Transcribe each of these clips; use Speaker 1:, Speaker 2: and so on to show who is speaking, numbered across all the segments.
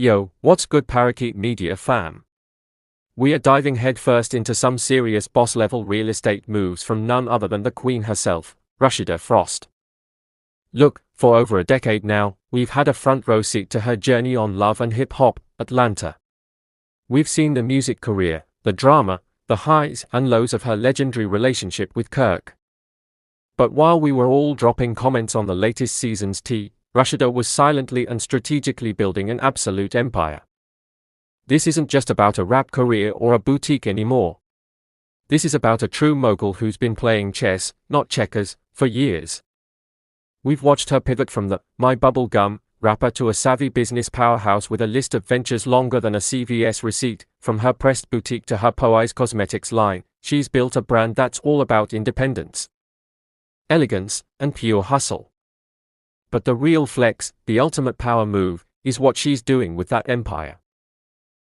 Speaker 1: Yo, what's good Parakeet Media fam? We are diving headfirst into some serious boss-level real estate moves from none other than the Queen herself, Rasheeda Frost. Look, for over a decade now, we've had a front-row seat to her journey on Love and Hip Hop, Atlanta. We've seen the music career, the drama, the highs and lows of her legendary relationship with Kirk. But while we were all dropping comments on the latest season's tea, Rasheeda was silently and strategically building an absolute empire. This isn't just about a rap career or a boutique anymore. This is about a true mogul who's been playing chess, not checkers, for years. We've watched her pivot from the "my bubblegum" rapper to a savvy business powerhouse with a list of ventures longer than a CVS receipt. From her pressed boutique to her Poise Cosmetics line, she's built a brand that's all about independence, elegance, and pure hustle. But the real flex, the ultimate power move, is what she's doing with that empire.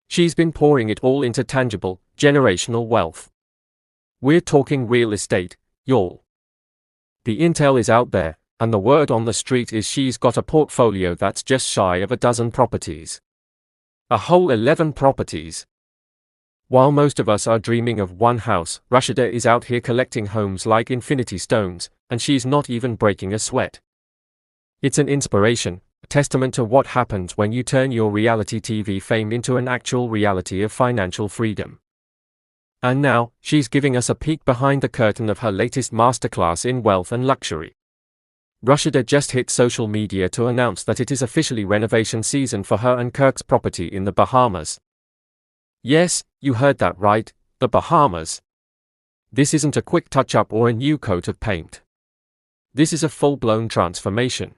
Speaker 1: She's been pouring it all into tangible, generational wealth. We're talking real estate, y'all. The intel is out there, and the word on the street is she's got a portfolio that's just shy of a dozen properties. A whole 11 properties. While most of us are dreaming of one house, Rasheeda is out here collecting homes like infinity stones, and she's not even breaking a sweat. It's an inspiration, a testament to what happens when you turn your reality TV fame into an actual reality of financial freedom. And now, she's giving us a peek behind the curtain of her latest masterclass in wealth and luxury. Rasheeda just hit social media to announce that it is officially renovation season for her and Kirk's property in the Bahamas. Yes, you heard that right, the Bahamas. This isn't a quick touch-up or a new coat of paint. This is a full-blown transformation.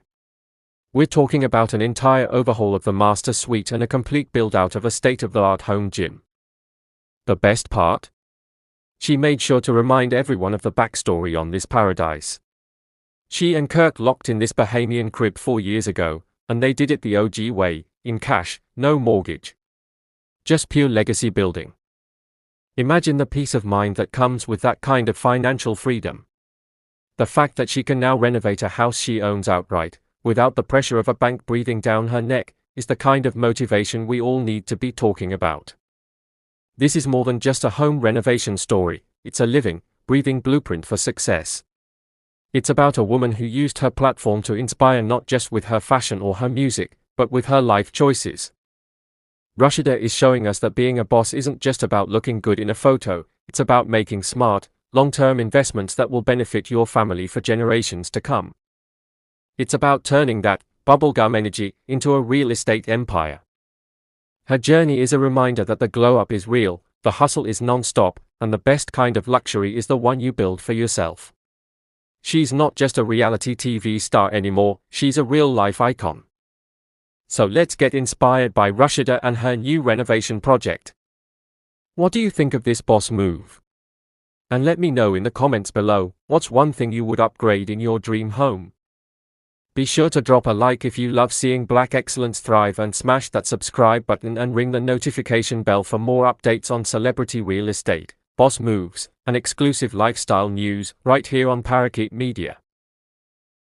Speaker 1: We're talking about an entire overhaul of the master suite and a complete build-out of a state-of-the-art home gym. The best part? She made sure to remind everyone of the backstory on this paradise. She and Kirk locked in this Bahamian crib 4 years ago, and they did it the OG way, in cash, no mortgage. Just pure legacy building. Imagine the peace of mind that comes with that kind of financial freedom. The fact that she can now renovate a house she owns outright, without the pressure of a bank breathing down her neck, is the kind of motivation we all need to be talking about. This is more than just a home renovation story, it's a living, breathing blueprint for success. It's about a woman who used her platform to inspire not just with her fashion or her music, but with her life choices. Rasheeda is showing us that being a boss isn't just about looking good in a photo, it's about making smart, long-term investments that will benefit your family for generations to come. It's about turning that bubblegum energy into a real estate empire. Her journey is a reminder that the glow-up is real, the hustle is non-stop, and the best kind of luxury is the one you build for yourself. She's not just a reality TV star anymore, she's a real-life icon. So let's get inspired by Rasheeda and her new renovation project. What do you think of this boss move? And let me know in the comments below, what's one thing you would upgrade in your dream home? Be sure to drop a like if you love seeing Black excellence thrive, and smash that subscribe button and ring the notification bell for more updates on celebrity real estate, boss moves, and exclusive lifestyle news right here on Parakeet Media.